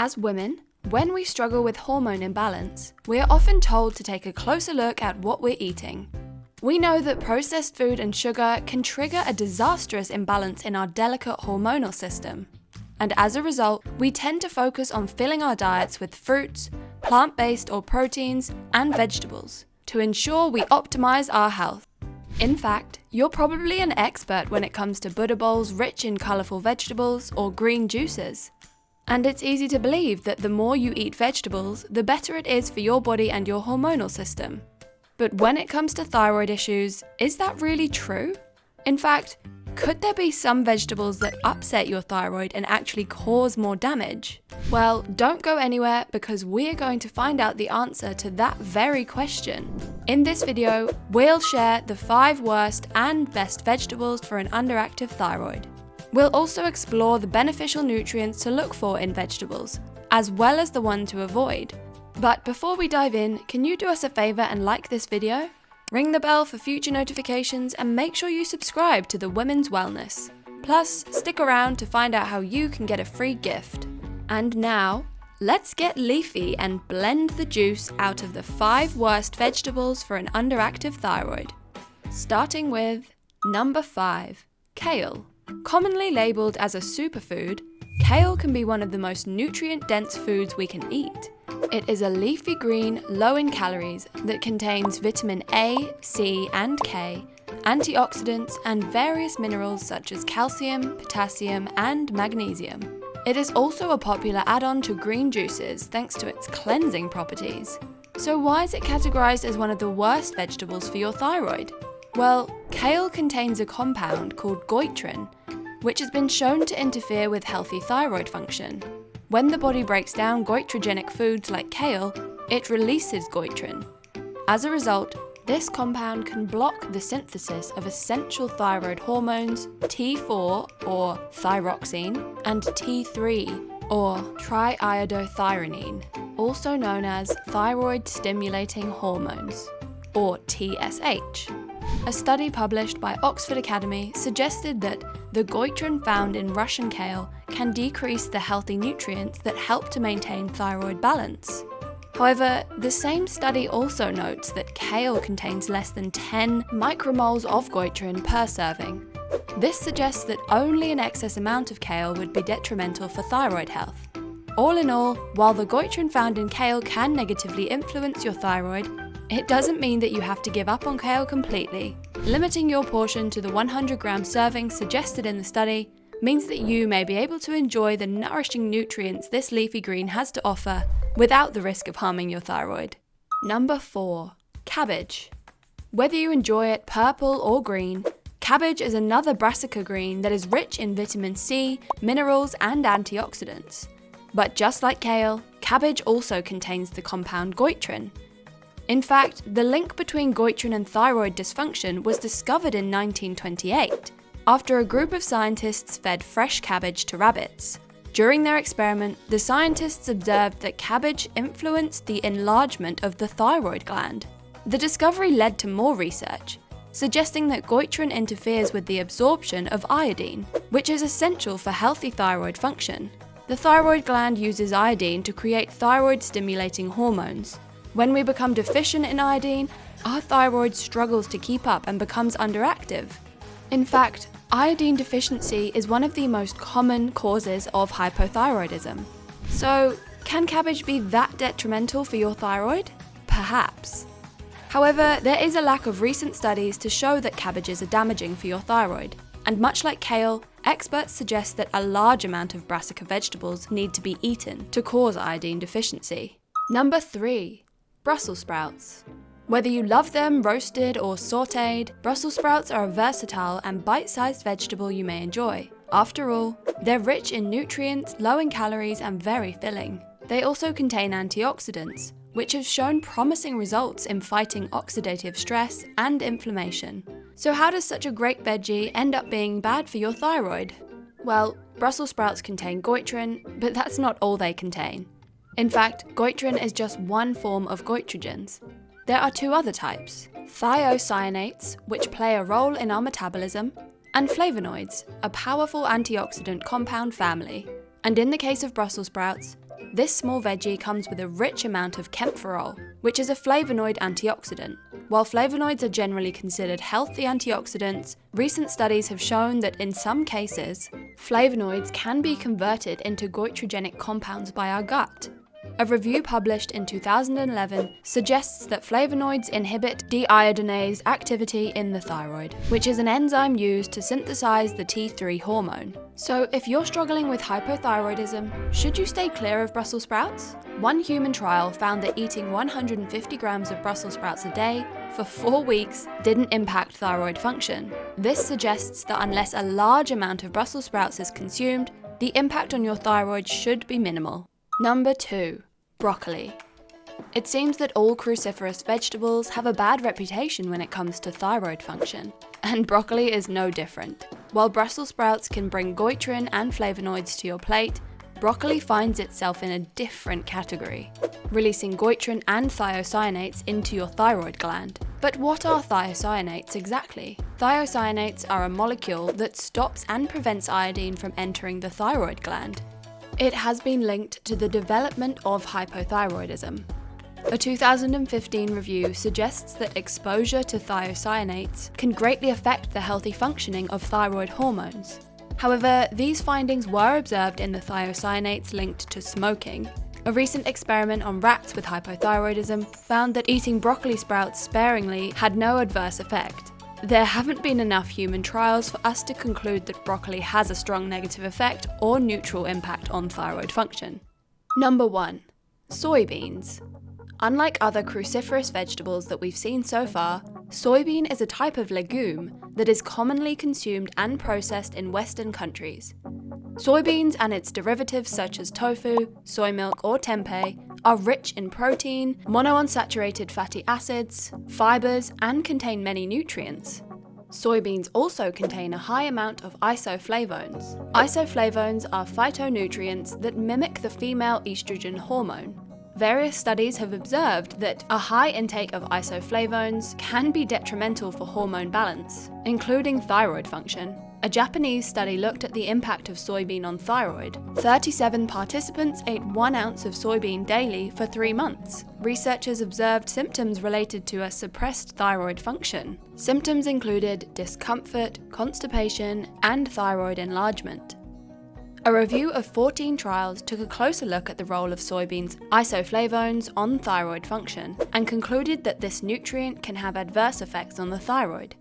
As women, when we struggle with hormone imbalance, we are often told to take a closer look at what we're eating. We know that processed food and sugar can trigger a disastrous imbalance in our delicate hormonal system. And as a result, we tend to focus on filling our diets with fruits, plant-based or proteins, and vegetables to ensure we optimize our health. In fact, you're probably an expert when it comes to Buddha bowls rich in colourful vegetables or green juices. And it's easy to believe that the more you eat vegetables, the better it is for your body and your hormonal system. But when it comes to thyroid issues, is that really true? In fact, could there be some vegetables that upset your thyroid and actually cause more damage? Well, don't go anywhere because we're going to find out the answer to that very question. In this video, we'll share the 5 worst and best vegetables for an underactive thyroid. We'll also explore the beneficial nutrients to look for in vegetables, as well as the one to avoid. But before we dive in, can you do us a favor and like this video? Ring the bell for future notifications and make sure you subscribe to the Women's Wellness. Plus, stick around to find out how you can get a free gift. And now, let's get leafy and blend the juice out of the 5 worst vegetables for an underactive thyroid. Starting with number 5, kale. Commonly labelled as a superfood, kale can be one of the most nutrient-dense foods we can eat. It is a leafy green, low in calories, that contains vitamin A, C, and K, antioxidants, and various minerals such as calcium, potassium, and magnesium. It is also a popular add-on to green juices thanks to its cleansing properties. So why is it categorized as one of the worst vegetables for your thyroid? Well, kale contains a compound called goitrin, which has been shown to interfere with healthy thyroid function. When the body breaks down goitrogenic foods like kale, it releases goitrin. As a result, this compound can block the synthesis of essential thyroid hormones T4 or thyroxine and T3 or triiodothyronine, also known as thyroid stimulating hormones, or TSH. A study published by Oxford Academy suggested that the goitrin found in Russian kale can decrease the healthy nutrients that help to maintain thyroid balance. However, the same study also notes that kale contains less than 10 micromoles of goitrin per serving. This suggests that only an excess amount of kale would be detrimental for thyroid health. All in all, while the goitrin found in kale can negatively influence your thyroid, it doesn't mean that you have to give up on kale completely. Limiting your portion to the 100-gram serving suggested in the study means that you may be able to enjoy the nourishing nutrients this leafy green has to offer without the risk of harming your thyroid. Number 4, cabbage. Whether you enjoy it purple or green, cabbage is another brassica green that is rich in vitamin C, minerals, and antioxidants. But just like kale, cabbage also contains the compound goitrin. In fact, the link between goitrin and thyroid dysfunction was discovered in 1928, after a group of scientists fed fresh cabbage to rabbits. During their experiment, the scientists observed that cabbage influenced the enlargement of the thyroid gland. The discovery led to more research, suggesting that goitrin interferes with the absorption of iodine, which is essential for healthy thyroid function. The thyroid gland uses iodine to create thyroid-stimulating hormones. When we become deficient in iodine, our thyroid struggles to keep up and becomes underactive. In fact, iodine deficiency is one of the most common causes of hypothyroidism. So, can cabbage be that detrimental for your thyroid? Perhaps. However, there is a lack of recent studies to show that cabbages are damaging for your thyroid. And much like kale, experts suggest that a large amount of brassica vegetables need to be eaten to cause iodine deficiency. Number 3. Brussels sprouts. Whether you love them roasted or sautéed, Brussels sprouts are a versatile and bite-sized vegetable you may enjoy. After all, they're rich in nutrients, low in calories, and very filling. They also contain antioxidants, which have shown promising results in fighting oxidative stress and inflammation. So how does such a great veggie end up being bad for your thyroid? Well, Brussels sprouts contain goitrin, but that's not all they contain. In fact, goitrin is just one form of goitrogens. There are 2 other types: thiocyanates, which play a role in our metabolism, and flavonoids, a powerful antioxidant compound family. And in the case of Brussels sprouts, This small veggie comes with a rich amount of kaempferol, which is a flavonoid antioxidant. While flavonoids are generally considered healthy antioxidants, recent studies have shown that in some cases, flavonoids can be converted into goitrogenic compounds by our gut. A review published in 2011 suggests that flavonoids inhibit deiodinase activity in the thyroid, which is an enzyme used to synthesize the T3 hormone. So if you're struggling with hypothyroidism, should you stay clear of Brussels sprouts? One human trial found that eating 150 grams of Brussels sprouts a day for 4 weeks didn't impact thyroid function. This suggests that unless a large amount of Brussels sprouts is consumed, the impact on your thyroid should be minimal. Number 2. Broccoli. It seems that all cruciferous vegetables have a bad reputation when it comes to thyroid function, and broccoli is no different. While Brussels sprouts can bring goitrin and flavonoids to your plate, broccoli finds itself in a different category, releasing goitrin and thiocyanates into your thyroid gland. But what are thiocyanates exactly? Thiocyanates are a molecule that stops and prevents iodine from entering the thyroid gland. It has been linked to the development of hypothyroidism. A 2015 review suggests that exposure to thiocyanates can greatly affect the healthy functioning of thyroid hormones. However, these findings were observed in the thiocyanates linked to smoking. A recent experiment on rats with hypothyroidism found that eating broccoli sprouts sparingly had no adverse effect. There haven't been enough human trials for us to conclude that broccoli has a strong negative effect or neutral impact on thyroid function. Number 1. Soybeans. Unlike other cruciferous vegetables that we've seen so far, soybean is a type of legume that is commonly consumed and processed in Western countries. Soybeans and its derivatives such as tofu, soy milk or tempeh are rich in protein, monounsaturated fatty acids, fibers, and contain many nutrients. Soybeans also contain a high amount of isoflavones. Isoflavones are phytonutrients that mimic the female estrogen hormone. Various studies have observed that a high intake of isoflavones can be detrimental for hormone balance, including thyroid function. A Japanese study looked at the impact of soybean on thyroid. 37 participants ate 1 ounce of soybean daily for 3 months. Researchers observed symptoms related to a suppressed thyroid function. Symptoms included discomfort, constipation, and thyroid enlargement. A review of 14 trials took a closer look at the role of soybeans' isoflavones on thyroid function and concluded that this nutrient can have adverse effects on the thyroid.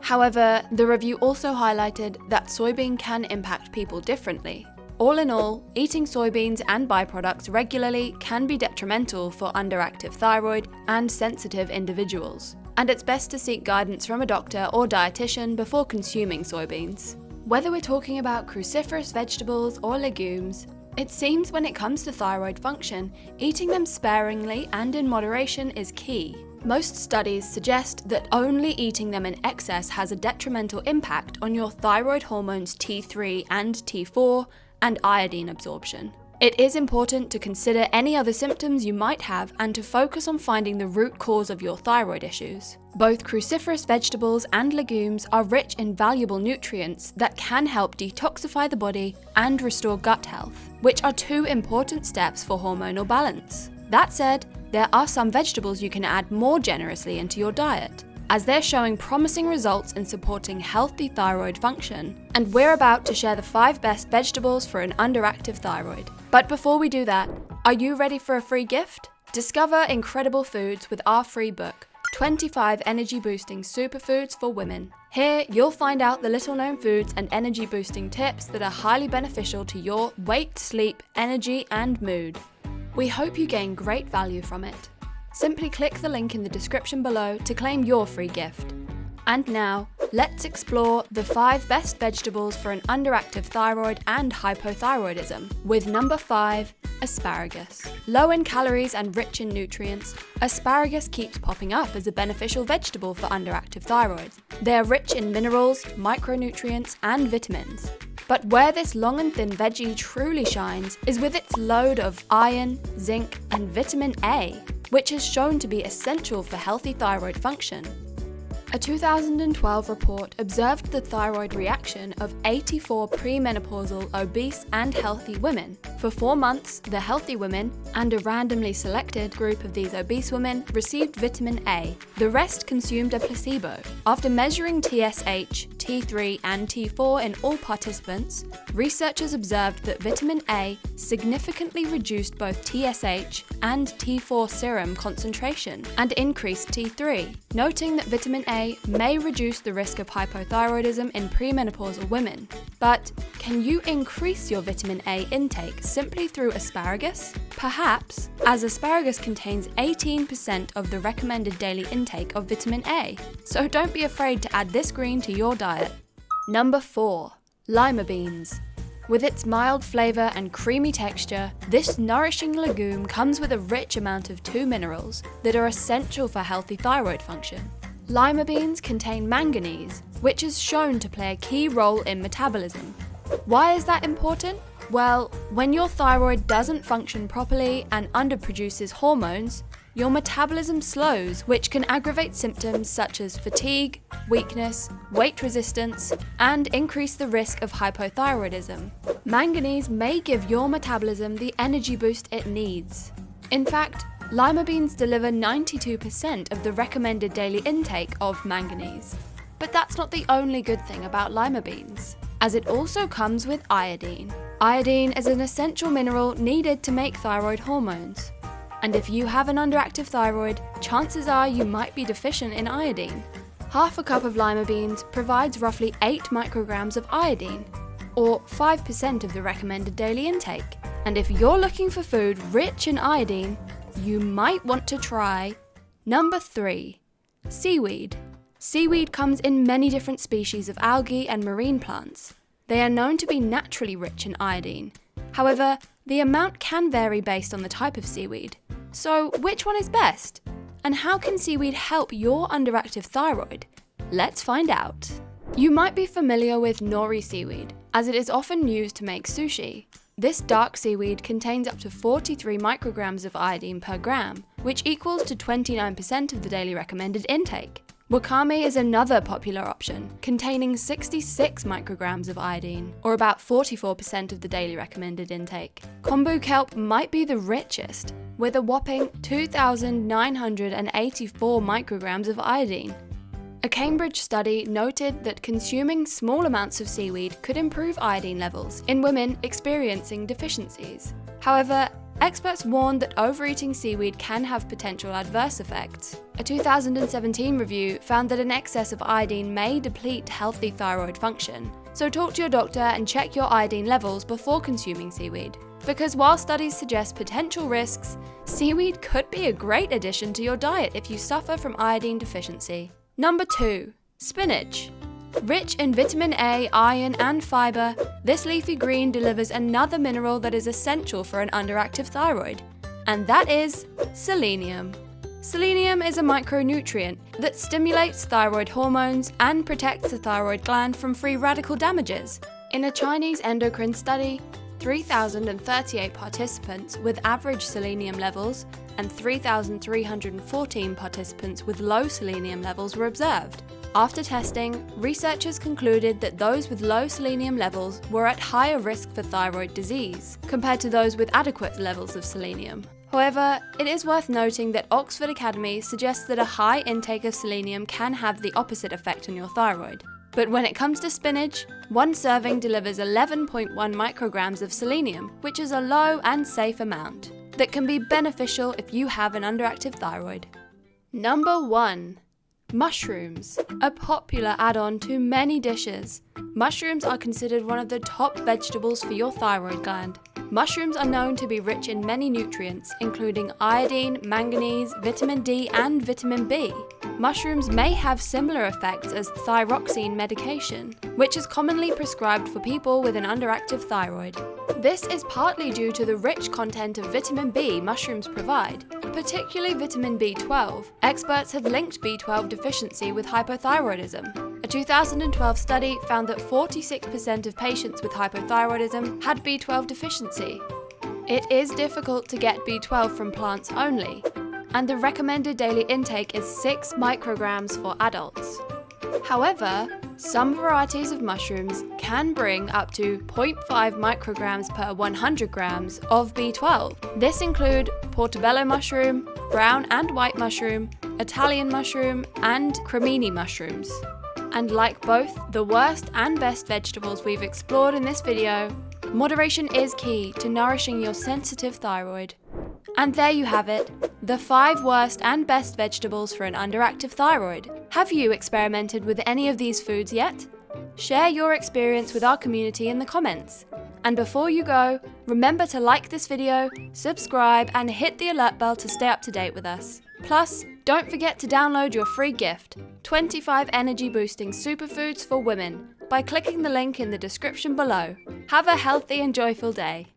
However, the review also highlighted that soybean can impact people differently. All in all, eating soybeans and byproducts regularly can be detrimental for underactive thyroid and sensitive individuals, and it's best to seek guidance from a doctor or dietitian before consuming soybeans. Whether we're talking about cruciferous vegetables or legumes, it seems when it comes to thyroid function, eating them sparingly and in moderation is key. Most studies suggest that only eating them in excess has a detrimental impact on your thyroid hormones T3 and T4 and iodine absorption. It is important to consider any other symptoms you might have and to focus on finding the root cause of your thyroid issues. Both cruciferous vegetables and legumes are rich in valuable nutrients that can help detoxify the body and restore gut health, which are 2 important steps for hormonal balance. That said, there are some vegetables you can add more generously into your diet, as they're showing promising results in supporting healthy thyroid function. And we're about to share the 5 best vegetables for an underactive thyroid. But before we do that, are you ready for a free gift? Discover incredible foods with our free book, 25 energy boosting superfoods for women. Here, you'll find out the little known foods and energy boosting tips that are highly beneficial to your weight, sleep, energy, and mood. We hope you gain great value from it. Simply click the link in the description below to claim your free gift. And now, let's explore the 5 best vegetables for an underactive thyroid and hypothyroidism, with number 5, asparagus. Low in calories and rich in nutrients, asparagus keeps popping up as a beneficial vegetable for underactive thyroid. They are rich in minerals, micronutrients, and vitamins. But where this long and thin veggie truly shines is with its load of iron, zinc, and vitamin A, which is shown to be essential for healthy thyroid function. A 2012 report observed the thyroid reaction of 84 premenopausal obese and healthy women. For 4 months, the healthy women and a randomly selected group of these obese women received vitamin A. The rest consumed a placebo. After measuring TSH, T3, and T4 in all participants, researchers observed that vitamin A significantly reduced both TSH and T4 serum concentration and increased T3, noting that vitamin A may reduce the risk of hypothyroidism in premenopausal women. But can you increase your vitamin A intake simply through asparagus? Perhaps, as asparagus contains 18% of the recommended daily intake of vitamin A, so don't be afraid to add this green to your diet. Number 4. Lima beans. With its mild flavour and creamy texture, this nourishing legume comes with a rich amount of 2 minerals that are essential for healthy thyroid function. Lima beans contain manganese, which is shown to play a key role in metabolism. Why is that important? Well, when your thyroid doesn't function properly and underproduces hormones, your metabolism slows, which can aggravate symptoms such as fatigue, weakness, weight resistance, and increase the risk of hypothyroidism. Manganese may give your metabolism the energy boost it needs. In fact, lima beans deliver 92% of the recommended daily intake of manganese. But that's not the only good thing about lima beans, as it also comes with iodine. Iodine is an essential mineral needed to make thyroid hormones. And if you have an underactive thyroid, chances are you might be deficient in iodine. Half a cup of lima beans provides roughly 8 micrograms of iodine, or 5% of the recommended daily intake. And if you're looking for food rich in iodine, you might want to try number 3. Seaweed. Seaweed comes in many different species of algae and marine plants. They are known to be naturally rich in iodine. However, the amount can vary based on the type of seaweed. So, which one is best? And how can seaweed help your underactive thyroid? Let's find out. You might be familiar with nori seaweed, as it is often used to make sushi. This dark seaweed contains up to 43 micrograms of iodine per gram, which equals to 29% of the daily recommended intake. Wakame is another popular option, containing 66 micrograms of iodine, or about 44% of the daily recommended intake. Kombu kelp might be the richest, with a whopping 2,984 micrograms of iodine. A Cambridge study noted that consuming small amounts of seaweed could improve iodine levels in women experiencing deficiencies. However, experts warned that overeating seaweed can have potential adverse effects. A 2017 review found that an excess of iodine may deplete healthy thyroid function. So talk to your doctor and check your iodine levels before consuming seaweed. Because while studies suggest potential risks, seaweed could be a great addition to your diet if you suffer from iodine deficiency. Number 2. Spinach. Rich in vitamin A, iron, and fiber, this leafy green delivers another mineral that is essential for an underactive thyroid, and that is selenium. Selenium is a micronutrient that stimulates thyroid hormones and protects the thyroid gland from free radical damages. In a Chinese endocrine study, 3,038 participants with average selenium levels and 3,314 participants with low selenium levels were observed. After testing, researchers concluded that those with low selenium levels were at higher risk for thyroid disease compared to those with adequate levels of selenium. However, it is worth noting that Oxford Academy suggests that a high intake of selenium can have the opposite effect on your thyroid. But when it comes to spinach, one serving delivers 11.1 micrograms of selenium, which is a low and safe amount that can be beneficial if you have an underactive thyroid. Number 1. Mushrooms, a popular add-on to many dishes. Mushrooms are considered one of the top vegetables for your thyroid gland. Mushrooms are known to be rich in many nutrients, including iodine, manganese, vitamin D, and vitamin B. Mushrooms may have similar effects as thyroxine medication, which is commonly prescribed for people with an underactive thyroid. This is partly due to the rich content of vitamin B mushrooms provide, particularly vitamin B12. Experts have linked B12 deficiency with hypothyroidism. A 2012 study found that 46% of patients with hypothyroidism had B12 deficiency. It is difficult to get B12 from plants only, and the recommended daily intake is 6 micrograms for adults. However, some varieties of mushrooms can bring up to 0.5 micrograms per 100 grams of B12. This include portobello mushroom, brown and white mushroom, Italian mushroom, and cremini mushrooms. And like both the worst and best vegetables we've explored in this video, moderation is key to nourishing your sensitive thyroid. And there you have it, the 5 worst and best vegetables for an underactive thyroid. Have you experimented with any of these foods yet? Share your experience with our community in the comments. And before you go, remember to like this video, subscribe, and hit the alert bell to stay up to date with us. Plus, don't forget to download your free gift, 25 energy boosting superfoods for women, by clicking the link in the description below. Have a healthy and joyful day.